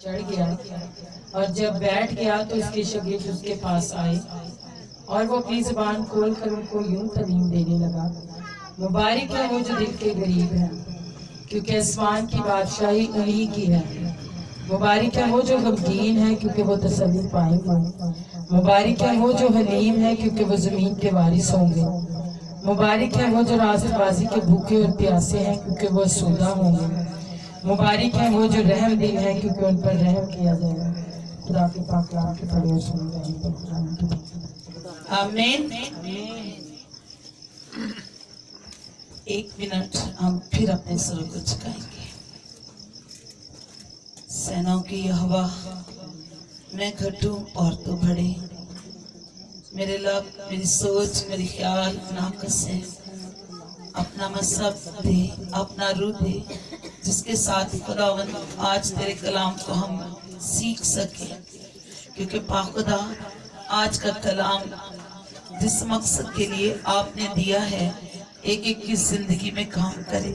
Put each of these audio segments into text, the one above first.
चढ़ गया और जब बैठ गया तो उसके शागिर्द उसके पास आए और वो अपनी ज़बान खोल कर उनको यूं तालीम देने लगा, मुबारक है वो जो दिल के गरीब है क्योंकि आसमान की बादशाही उन्हीं की है। मुबारक है वो जो गमगीन है क्योंकि वो तसल्ली पाएंगे। मुबारक है वो जो हलीम है क्योंकि वो ज़मीन के वारिस होंगे। मुबारक है वो जो रास्तबाजी के भूखे और प्यासे हैं क्योंकि वो आसूदा होंगे। मुबारक है वो जो रहम दिल है क्योंकि उन पर रहम किया जाएगा। खुदा के पाक कलाम के पढ़े सुन रहे। आमीन। एक मिनट हम फिर अपने सुर को झुकाएंगे। सेनाओं की यहोवा, मैं घटूं और तू बढ़े, मेरे लब, मेरी सोच, मेरी ख्याल नाकस है। अपना मसब दे, अपना रूह दे, जिसके साथ खुदावंद आज तेरे कलाम को हम सीख सके, क्योंकि पाखुदा आज का कलाम जिस मकसद के लिए आपने दिया है एक एक की जिंदगी में काम करे।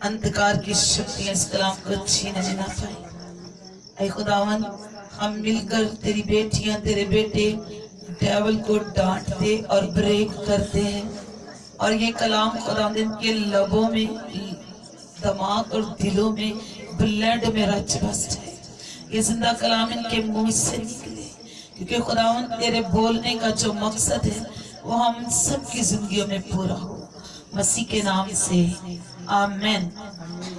अंधकार की शक्तियां इस कलाम को छीनने न पाए। ऐ खुदावंद, हम मिलकर तेरी बेटियां, तेरे बेटे डेविल को डांटते और ब्रेक करते हैं और ये कलाम खुदावंद इनके लबों में, दिमाग और दिलों में, ब्लड में रच बस जाए। ये जिंदा कलाम इनके मुंह से निकले, क्योंकि खुदावंद तेरे बोलने का जो मकसद है वो हम सब की जिंदगियों में पूरा हो, मसीह के नाम से आमीन।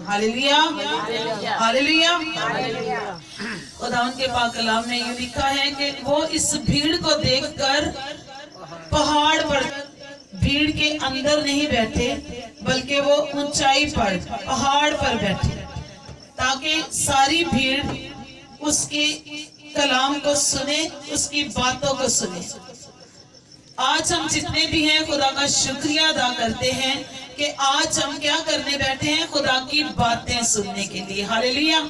Hallelujah, hallelujah. खुदावंद के पाक कलाम में ये लिखा है कि वो इस भीड़ को देखकर पहाड़ पर, भीड़ के अंदर नहीं बैठे बल्कि वो ऊंचाई पर, पहाड़ पर बैठे, ताकि सारी भीड़ उसके कलाम को सुने, उसकी बातों को सुने। आज हम जितने भी हैं खुदा का शुक्रिया अदा करते हैं कि आज हम क्या करने बैठे हैं, खुदा की बातें सुनने के लिए। हालेलुया।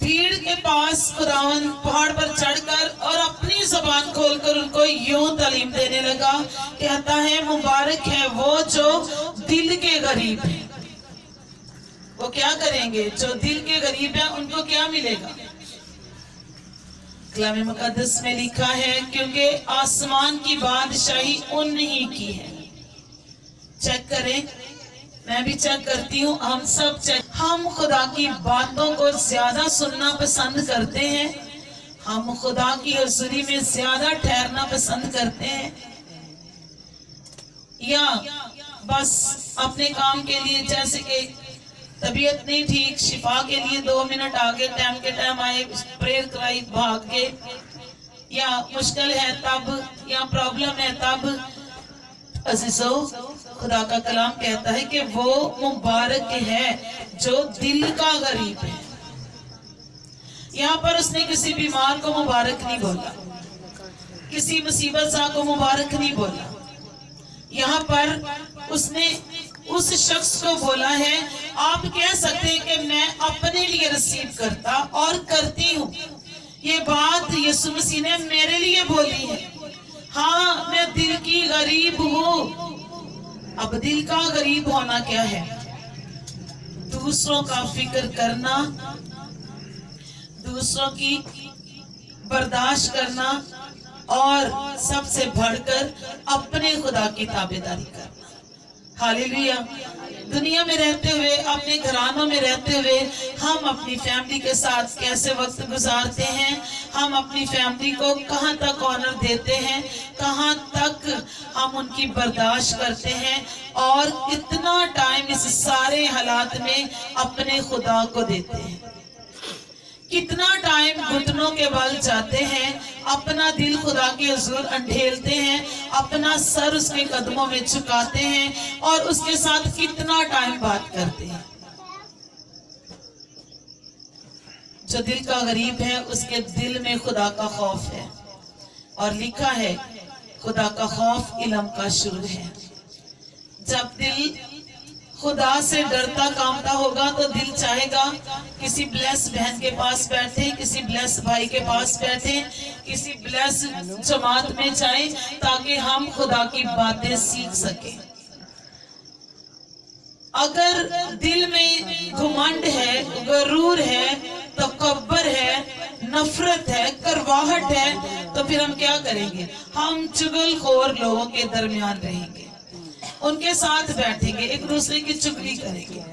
भीड़ के पास खुदावन पहाड़ पर चढ़कर और अपनी जबान खोलकर उनको यूं तालीम देने लगा, कहता है मुबारक है वो जो दिल के गरीब है। वो क्या करेंगे? जो दिल के गरीब है उनको क्या मिलेगा? कलाम मुकद्दस में लिखा है, क्योंकि आसमान की बादशाही उन्हीं की है। चेक करें, मैं भी चेक करती हूँ, हम सब चेक। हम खुदा की बातों को ज्यादा सुनना पसंद करते हैं, हम खुदा की हुजूरी में ज्यादा ठहरना पसंद करते हैं, या बस अपने काम के लिए, जैसे कि तबीयत नहीं ठीक, शिफा के लिए 2 मिनट आगे टाइम के टाइम आए, प्रेयर कराई, भाग गए, या मुश्किल है तब, या प्रॉब्लम है तब। अजीजों, खुदा का कलाम कहता है कि वो मुबारक है जो दिल का गरीब है। यहाँ पर उसने किसी बीमार को मुबारक नहीं बोला, किसी मुसीबत सा को मुबारक नहीं बोला। यहाँ पर उसने उस शख्स को बोला है, आप कह सकते हैं कि मैं अपने लिए रिसीव करता और करती हूँ। ये बात यीशु मसीह ने मेरे लिए बोली है। हाँ, मैं दिल की गरीब हूँ। अब दिल का गरीब होना क्या है? दूसरों का फिक्र करना, दूसरों की बर्दाश्त करना, और सबसे बढ़कर अपने खुदा की ताबेदारी करना। हालेलुया। दुनिया में रहते हुए, अपने घरानों में रहते हुए हम अपनी फैमिली के साथ कैसे वक्त गुजारते हैं, हम अपनी फैमिली को कहाँ तक ऑनर देते हैं, कहाँ तक हम उनकी बर्दाश्त करते हैं, और कितना टाइम इस सारे हालात में अपने खुदा को देते हैं, कितना टाइम घुटनों के बल जाते हैं, अपना दिल खुदा के हुजूर अंधेलते हैं, अपना सर उसके कदमों में झुकाते हैं, और उसके साथ कितना टाइम बात करते हैं। जो दिल का गरीब है उसके दिल में खुदा का खौफ है, और लिखा है खुदा का खौफ इल्म का शुरू है। जब दिल खुदा से डरता कामता होगा तो दिल चाहेगा किसी ब्लेस बहन के पास बैठे, किसी ब्लेस भाई के पास बैठे, किसी ब्लेस जमात में जाए, ताकि हम खुदा की बातें सीख सके। अगर दिल में घमंड है, गरूर है, नफरत है, करवाहट है, तो फिर हम क्या करेंगे? हम चुगलखोर लोगों के दरमियान रहेंगे, उनके साथ बैठेंगे, एक दूसरे की चुगली करेंगे।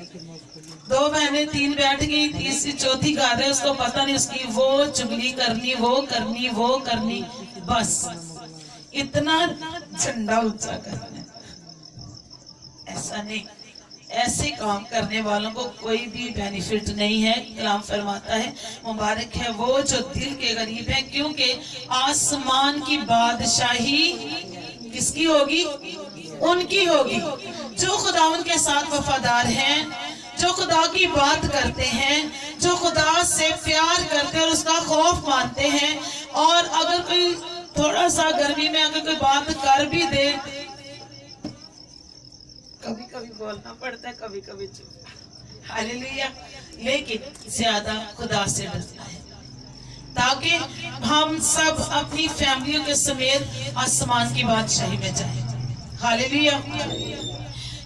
दो बहनें तीन बैठ गई, तीसरी चौथी गा रहे, उसको पता नहीं, उसकी वो चुगली करनी, वो करनी, वो करनी, बस इतना झंडा ऊंचा करना। ऐसा नहीं, ऐसे काम करने वालों को कोई भी बेनिफिट नहीं है। कलाम फरमाता है मुबारक है वो जो दिल के गरीब है, क्योंकि आसमान की बादशाही किसकी होगी? उनकी होगी। जो खुदा उनके साथ वफादार हैं, जो खुदा की बात करते हैं, जो खुदा से प्यार करते हैं और उसका खौफ मानते हैं, और अगर कोई थोड़ा सा गर्मी में अगर कोई बात कर भी दे, कभी कभी बोलना पड़ता है, कभी कभी चुप, हालेलुया, लेकिन ज्यादा खुदा से डरना है, ताकि हम सब अपनी फैमिलियों के समेत आसमान की बादशाही में जाएं। हालेलुया।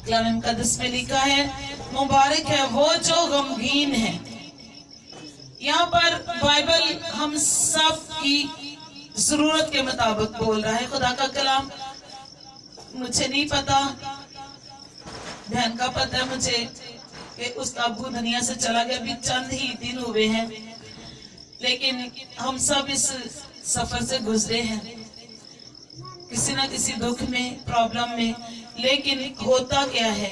कलाम मुकद्दस में लिखा है मुबारक है वो जो गमगीन है। यहाँ पर बाइबल हम सब की जरूरत के मुताबिक बोल रहा है। खुदा का कलाम मुझे नहीं पता, बहन का पता है मुझे कि उसका अब्बू दुनिया से चला गया, अभी चंद ही दिन हुए हैं, लेकिन हम सब इस सफर से गुजरे हैं, किसी ना किसी दुख में, प्रॉब्लम में। लेकिन होता क्या है,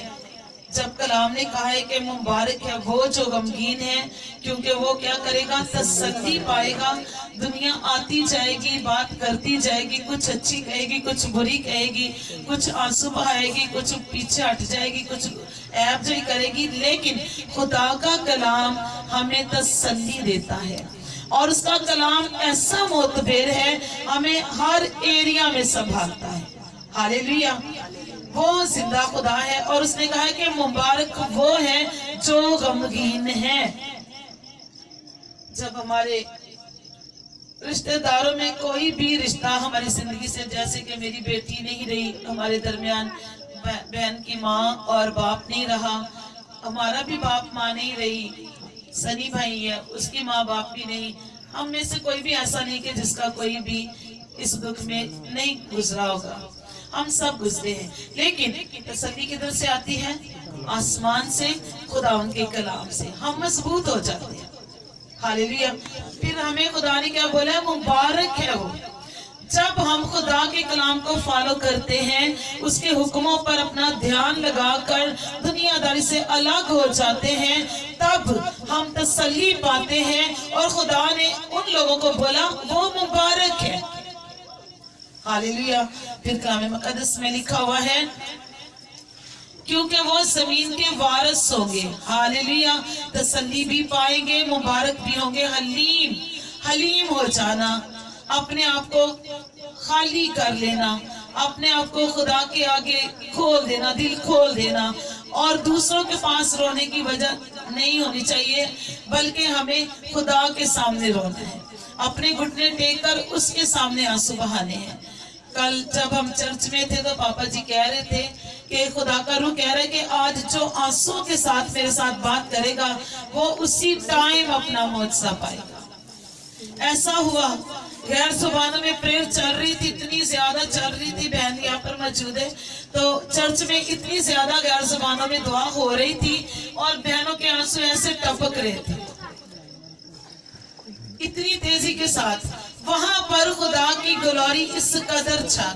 जब कलाम ने कहा है कि मुबारक है वो जो गमगीन है, क्योंकि वो क्या करेगा? तसल्ली पाएगा। दुनिया आती जाएगी, बात करती जाएगी, कुछ अच्छी कहेगी, कुछ बुरी कहेगी, कुछ आंसू बहाएगी, कुछ पीछे हट जाएगी, कुछ ऐब जोई करेगी, लेकिन खुदा का कलाम हमें तसल्ली देता है, और उसका कलाम ऐसा मोतबर है, हमें हर एरिया में संभालता है। हालेलुया। वो जिंदा खुदा है, और उसने कहा है कि मुबारक वो है जो गमगीन है। जब हमारे रिश्तेदारों में कोई भी रिश्ता हमारी जिंदगी से, जैसे कि मेरी बेटी नहीं रही हमारे दरमियान, बहन की माँ और बाप नहीं रहा, हमारा भी बाप माँ नहीं रही, सनी भाई है उसकी माँ बाप भी नहीं, हम में से कोई भी ऐसा नहीं कि जिसका कोई भी इस दुख में नहीं गुजरा होगा, हम सब गुजरे हैं। लेकिन तसल्ली किधर से आती है? आसमान से, खुदा उनके कलाम से हम मजबूत हो जाते हैं। हालेलुया। फिर हमें खुदा ने क्या बोला है? मुबारक है वो। जब हम खुदा के कलाम को फॉलो करते हैं, उसके हुक्मों पर अपना ध्यान लगाकर दुनियादारी से अलग हो जाते हैं, तब हम तसल्ली पाते हैं। और खुदा ने उन लोगों को बोला वो मुबारक है। हालेलुया। फिर कलाम मुकद्दस में लिखा हुआ है क्योंकि वो जमीन के वारिस होंगे। हालेलुया। तसल्ली भी पाएंगे, मुबारक भी होंगे। हलीम, हलीम हो जाना, अपने आप को खाली कर लेना, अपने आप को खुदा के आगे खोल देना, दिल खोल देना, और दूसरों के पास रोने की वजह नहीं होनी चाहिए, बल्कि हमें खुदा के सामने रोना है, अपने घुटने टेक कर उसके सामने आंसू बहाने हैं। कल जब हम चर्च में थे तो पापा जी कह रहे थे कि खुदा का रूह कह रहा है कि आज जो आंसुओं के साथ मेरे साथ बात करेगा वो उसी टाइम अपना मौजज़ा पाएगा। ऐसा हुआ। गैर जुबानों में प्रेयर चल रही थी, इतनी ज्यादा चल रही थी, बहन यहाँ पर मौजूद है, तो चर्च में इतनी ज्यादा गैर जुबानों में दुआ हो रही थी और बहनों के आंसू ऐसे टपक रहे थे इतनी तेजी के साथ। वहां पर खुदा की ग्लोरी इस कदर छा।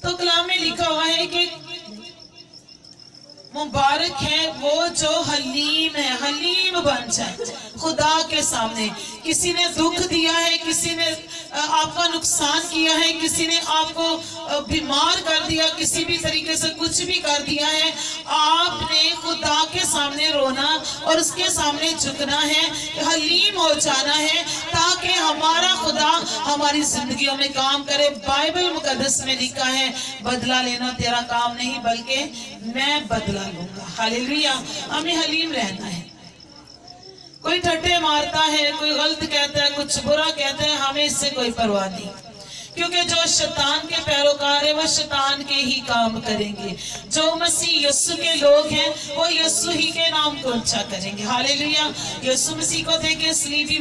तो कलाम में लिखा हुआ है कि मुबारक है वो जो हलीम है, हलीम बन जाए खुदा के सामने। किसी ने दुख दिया है, किसी ने आपका नुकसान किया है, किसी ने आपको बीमार कर दिया, किसी भी तरीके से कुछ भी कर दिया है, आपने खुदा के सामने रोना और उसके सामने झुकना है, हलीम हो जाना है, ताकि हमारा खुदा हमारी जिंदगियों में काम करे। बाइबल मुकद्दस में लिखा है बदला लेना तेरा काम नहीं, बल्कि मैं बदला लूंगा। हालेलुया। हमें हलीम रहना है। कोई ठट्ठे मारता है, कोई गलत कहता है, कुछ बुरा कहता है, हमें इससे कोई परवाह नहीं, क्योंकि जो शैतान के पैरोकार है वो शैतान के ही काम करेंगे। जो मसीह यीशु के लोग हैं वो यीशु ही के नाम को ऊंचा करेंगे। हालेलुया। यीशु मसीह को देखे सलीबी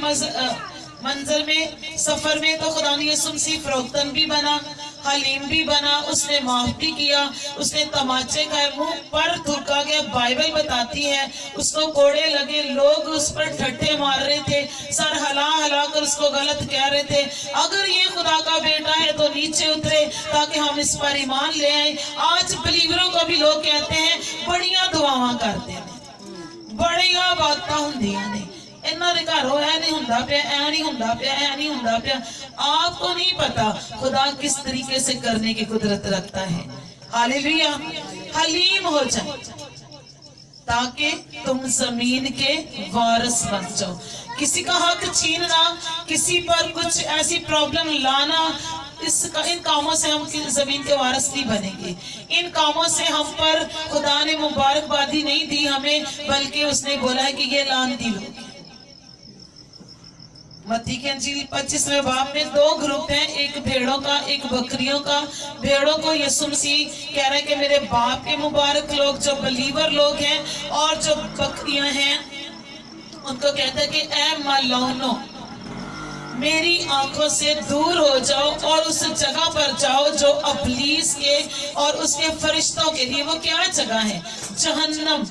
मंजर में, सफर में तो खुदा ने यीशु मसीह फरोख्तन भी बना, हलीम भी बना, उसने माफ भी किया, उसने तमाचे खाए, मुंह पर थूका गया। बाइबल बताती है उसको कोड़े लगे, लोग उस पर ठट्ठे मार रहे थे, सर हिला हिला कर उसको गलत कह रहे थे। अगर ये खुदा का बेटा है तो नीचे उतरे ताकि हम इस पर ईमान ले आए। आज बिलीवरों को भी लोग कहते हैं बड़ियां दुआवां करते हैं, बड़ियां बातां हुंदियां ने, इन्हां दे घरों ऐ नहीं हुंदा पिया, ऐ नहीं हुंदा पिया, ऐ नहीं हुंदा पिया। आपको नहीं पता खुदा किस तरीके से करने की कुदरत रखता है। हालेलुया। हलीम हो जाए ताकि तुम जमीन के वारिस बन जाओ। किसी का हक छीनना, किसी पर कुछ ऐसी प्रॉब्लम लाना, इन कामों से हम जमीन के वारिस नहीं बनेंगे। इन कामों से हम पर खुदा ने मुबारकबादी नहीं दी हमें, बल्कि उसने बोला है कि ये लानती लोग। मत्ती की अंजील 25वें बाब में दो ग्रुप हैं, एक भेड़ों का, एक बकरियों का। भेड़ों को यीशु मसीह कह रहे हैं कि मेरे बाप के मुबारक लोग जो बिलीवर लोग हैं, और जो बकरियां हैं उनको कहता है कि ऐ मालौनो, मेरी आंखों से दूर हो जाओ और उस जगह पर जाओ जो इब्लीस के और उसके फरिश्तों के लिए। वो क्या जगह है? जहन्नम,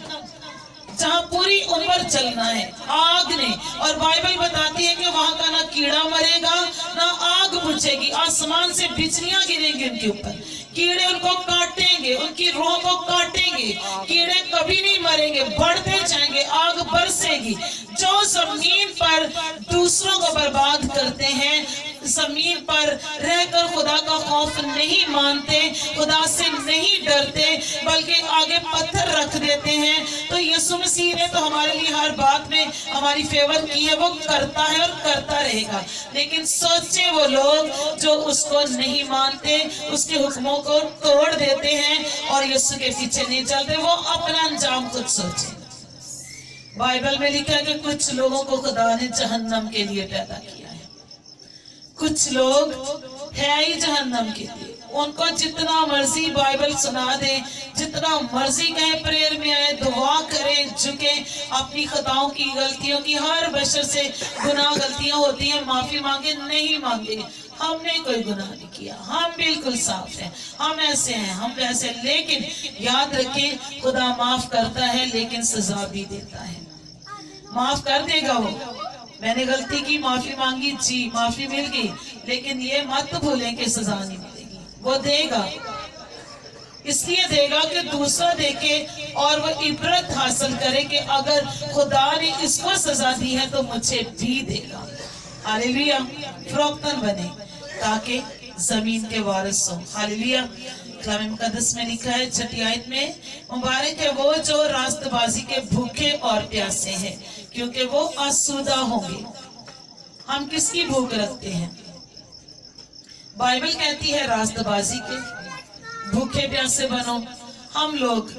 जहां पूरी उम्र चलना है आग ने। और बाइबल बताती है कि वहां का ना कीड़ा मरेगा ना आग बुझेगी, आसमान से बिजलियां गिरेंगी उनके ऊपर, कीड़े उनको काटेंगे, उनकी रूह को काटेंगे, कीड़े कभी नहीं मरेंगे, बढ़ते जाएंगे, आग बरसेगी। जो जमीन पर दूसरों को बर्बाद करते हैं, जमीन पर रहकर खुदा का खौफ नहीं मानते, खुदा से नहीं डरते, बल्कि आगे पत्थर रख देते हैं, तो यीशु मसीह ने तो हमारे लिए हर बात में हमारी फेवर की है, वो करता है और करता रहेगा। लेकिन सोचे वो लोग जो उसको नहीं मानते, उसके हुक्मों को तोड़ देते हैं और यीशु के पीछे नहीं चलते, वो अपना अंजाम खुद सोचे। बाइबल में लिखा है कि कुछ लोगों को खुदा ने जहन्नम के लिए पैदा किया है। कुछ लोग है ही जहन्नम के लिए। उनको जितना मर्जी बाइबल सुना दे, जितना मर्जी कहे प्रेयर में आए, दुआ करें, झुके, अपनी खताओं की, गलतियों की, हर बशर से गुनाह गलतियां होती हैं, माफी मांगे, नहीं मांगे। हमने कोई गुनाह नहीं किया, हम बिल्कुल साफ हैं, हम ऐसे हैं, हम वैसे। लेकिन याद रखें खुदा माफ करता है लेकिन सजा भी देता है। माफ कर देगा वो, मैंने गलती की, माफी मांगी, जी माफी मिल गई, लेकिन ये मत भूलें कि सजा नहीं मिलेगी, वो देगा। इसलिए देगा कि दूसरा देखे और वो इबरत हासिल करे कि अगर खुदा ने इसको सजा दी है तो मुझे भी देगा। हालेलुया। फरोख्तन बने ताकि जमीन के वारिस हो। हालेलुया। कलाम मुकद्दस में लिखा है 6 आयत में, मुबारक है वो जो रास्तबाजी के भूखे और प्यासे हैं, क्योंकि वो आसूदा होंगे। हम किसकी भूख रखते हैं? बाइबल कहती है रास्तबाजी के भूखे प्यासे बनो। हम लोग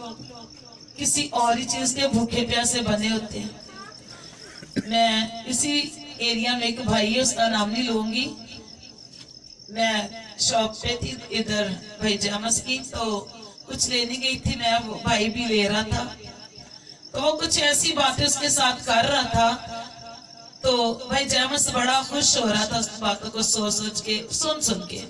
किसी और ही चीज के भूखे प्यासे बने होते हैं। मैं इसी एरिया में एक भाई है, उसका नाम नहीं लूंगी, मैं शॉप पे थी इधर भाई जामस की, तो कुछ लेने गई थी मैं, वो भाई भी ले रहा था, तो वो कुछ ऐसी बातें उसके साथ कर रहा था, तो भाई जामस बड़ा खुश हो रहा था उस बातों को सोच के, सुन के।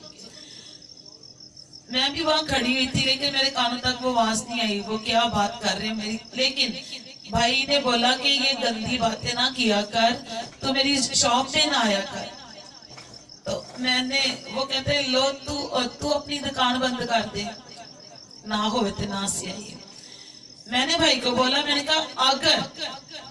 मैं भी वहां खड़ी हुई थी, लेकिन मेरे कानों तक वो आवाज नहीं आई वो क्या बात कर रहे हैं मेरी। लेकिन भाई ने बोला कि ये गंदी बातें ना किया कर, तो मेरी शॉप पे ना आया कर। तो मैंने, वो कहते लो तू अपनी दुकान बंद कर दे, ना हो तो ना से आइए। मैंने भाई को बोला, मैंने कहा अगर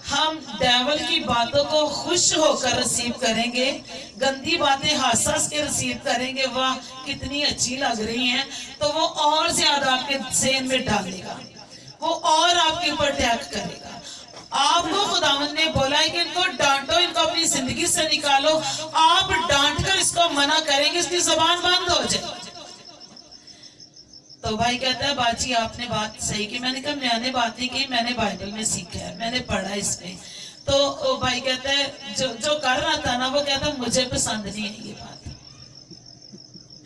हम डेविल की बातों को खुश होकर रिसीव करेंगे, गंदी बातें हंस हंस के रिसीव करेंगे, वाह कितनी अच्छी लग रही हैं, तो वो और ज्यादा आपके ज़हन में डालेगा, वो और आपके ऊपर अटैक करेगा। आपको खुदावंद ने बोला है कि इनको डांटो, इनको अपनी जिंदगी से निकालो। आप डांट कर इसको मना करेंगे, इसकी जुबान बंद हो जाए। तो भाई कहता है बाजी आपने बात सही की। मैंने कहा मैंने बात नहीं की, मैंने बाइबल में सीखा है, मैंने पढ़ा इसमें। तो भाई कहता है जो कर रहा था ना, वो कहता है मुझे पसंद नहीं है ये बात,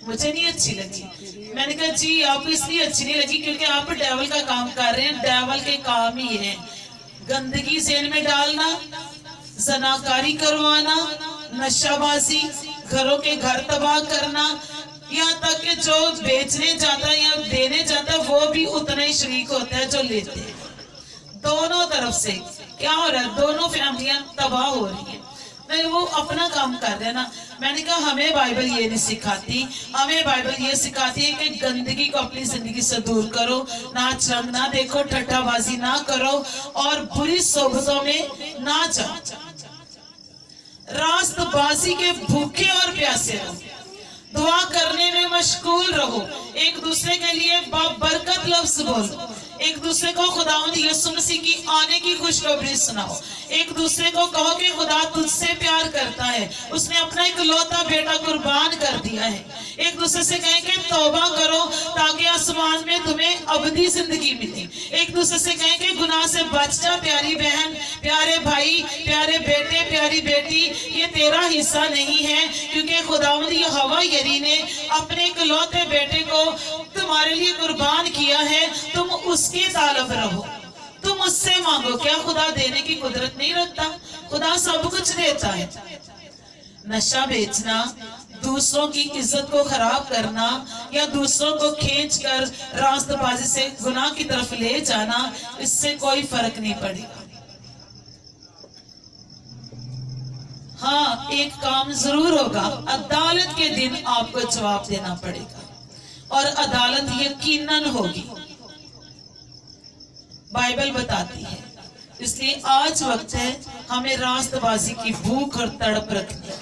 मुझे नहीं अच्छी लगी। मैंने कहा जी आपको इसलिए अच्छी नहीं लगी क्योंकि आप डेविल का काम कर रहे हैं। डेविल के काम ही है गंदगी ज़हन में डालना, जनाकारी करवाना, नशाबाजी, घरों के घर तबाह करना, यहाँ तक कि जो बेचने जाता है या देने जाता है वो भी उतना ही शरीक होता है जो लेते हैं। दोनों तरफ से क्या हो रहा है, दोनों फैमिलियां तबाह हो रही है। नहीं, वो अपना काम कर रहे हैं ना। मैंने कहा हमें बाइबल ये नहीं सिखाती, हमें बाइबल ये सिखाती है कि गंदगी को अपनी जिंदगी से दूर करो, नाच रंग ना देखो, ठट्ठाबाजी ना करो और बुरी सोबतों में ना जाओ, रास्तबाजी के भूखे और प्यासे रहो, दुआ करने में मशगूल रहो, एक दूसरे के लिए बरकत लफ्ज बोलो, एक दूसरे को खुदावंद यीशु मसीह की आने की खुशखबरी सुनाओ, एक दूसरे को कहो कि खुदा तुझसे प्यार करता है, उसने अपना इकलौता बेटा कुर्बान कर दिया है। एक दूसरे से कहें कि तौबा करो ताकि आसमान में तुम्हें अबदी जिंदगी मिले। एक दूसरे से कहें कि गुनाह से बच जा प्यारी बहन, प्यारे भाई, प्यारे बेटे, प्यारी बेटी, ये तेरा हिस्सा नहीं है, क्योंकि खुदावंद यहोवा यरी ने अपने इकलौते बेटे को तुम्हारे लिए कुर्बान किया है। तुम उसके तालब रहो, तुम उससे मांगो। क्या खुदा देने की कुदरत नहीं रखता? खुदा सब कुछ देता है। नशा बेचना, दूसरों की इज्जत को खराब करना या दूसरों को खींचकर रास्तबाजी से गुनाह की तरफ ले जाना, इससे कोई फर्क नहीं पड़ेगा। हाँ, एक काम जरूर होगा, अदालत के दिन आपको जवाब देना पड़ेगा और अदालत यकीनन होगी, बाइबल बताती है। इसलिए आज वक्त है हमें रास्तबाजी की भूख और तड़प रखनी,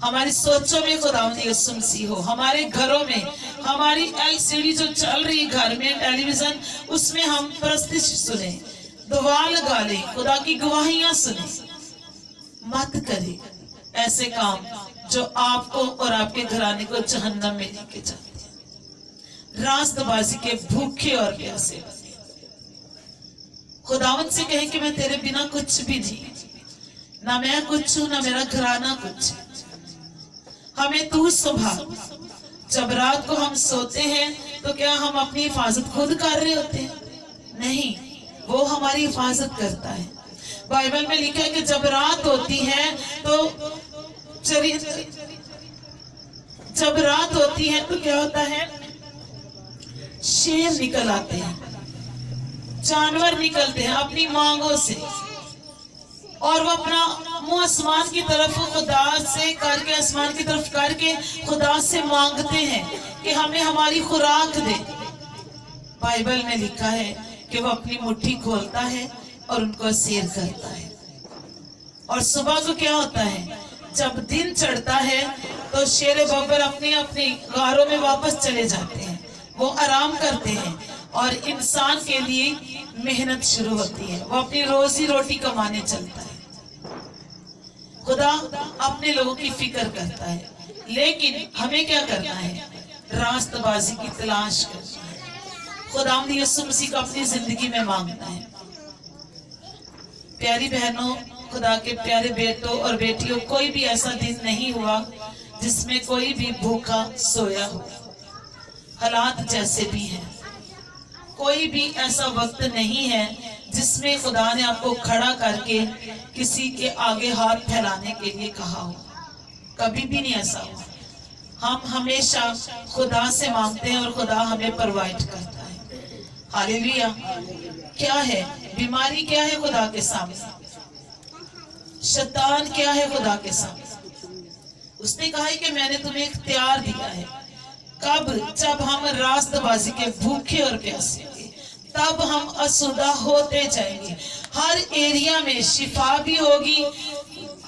हमारी सोचों में खुदावंद यीशु मसीह हो, हमारे घरों में हमारी एलसीडी जो चल रही घर में, टेलीविजन, उसमें हम प्रस्तिश सुने, दुआ लगा ले, खुदा की गवाहियां सुने। मत करे ऐसे काम जो आपको और आपके घराने को जहन्नम में लेके जाते हैं। रास्तबाजी के भूखे और प्यासे खुदावंद से कहें कि मैं तेरे बिना कुछ भी नहीं, ना मैं कुछ हूं, ना मेरा घराना कुछ, हमें तू संभाल। जब रात को हम सोते हैं तो क्या हम अपनी हिफाजत खुद कर रहे होते हैं? नहीं, वो हमारी हिफाजत करता है। बाइबल में लिखा है कि जब रात होती है तो जब रात होती है तो क्या होता है, शेर निकल आते हैं, जानवर निकलते हैं अपनी मांगों से, और वो अपना मुंह आसमान की तरफ खुदा से करके, आसमान की तरफ करके खुदा से मांगते हैं कि हमें हमारी खुराक दे। बाइबल में लिखा है कि वो अपनी मुट्ठी खोलता है और उनको असीर करता है। और सुबह को क्या होता है, जब दिन चढ़ता है तो शेर बब्बर अपनी अपनी गारों में वापस चले जाते हैं, वो आराम करते हैं और इंसान के लिए मेहनत शुरू होती है, वो अपनी रोजी रोटी कमाने चलता है। खुदा अपने लोगों की फिक्र करता है, लेकिन हमें क्या करना है, रास्तबाजी की तलाश करना है, खुदावंद यीशु मसीह को अपनी जिंदगी में मांगना है। प्यारी बहनों, खुदा के प्यारे बेटों और बेटियों, कोई भी ऐसा दिन नहीं हुआ जिसमें कोई भी भूखा सोया हो, हालात जैसे भी हैं। कोई भी ऐसा वक्त नहीं है जिसमें खुदा ने आपको खड़ा करके किसी के आगे हाथ फैलाने के लिए कहा हो, कभी भी नहीं ऐसा हुआ। हम हमेशा खुदा से मांगते हैं और खुदा हमें प्रोवाइड करता है। हालेलुया। क्या है बीमारी, क्या है खुदा के सामने, शैतान क्या है खुदा के सामने। उसने कहा है कि मैंने तुम्हें इख्तियार दिया है। कब? जब हम रास्तबाजी के भूखे और प्यासे, तब हम असुदा होते जाएंगे। हर एरिया में शिफा भी होगी,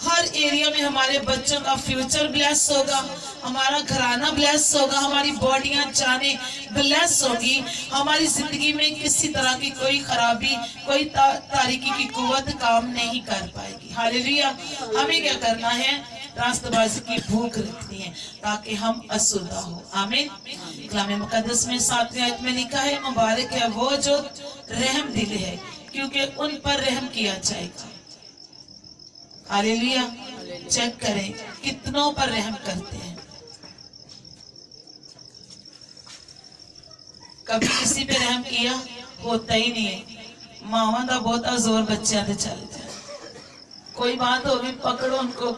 हर एरिया में हमारे बच्चों का फ्यूचर ब्लेस होगा, हमारा घराना ब्लेस होगा, हमारी बॉडियां जाने ब्लेस होगी, हमारी जिंदगी में किसी तरह की कोई खराबी, कोई तारीकी की कुव्वत काम नहीं कर पाएगी। हालेलुया। हमें क्या करना है, रास्तबाजी की भूख रखनी है ताकि हम असुदा हो। आमीन। कलाम मुकद्दस में 7वीं आयत में लिखा है, मुबारक है वो जो रहम दिल है, क्योंकि उन पर रहम किया जाएगा। हालेलुया। चेक करें कितनों पर रहम करते हैं। कभी किसी पे रहम किया? होता ही नहीं है। मावा का बहुत जोर बच्चों से चलता है। कोई बात होगी, पकड़ो उनको,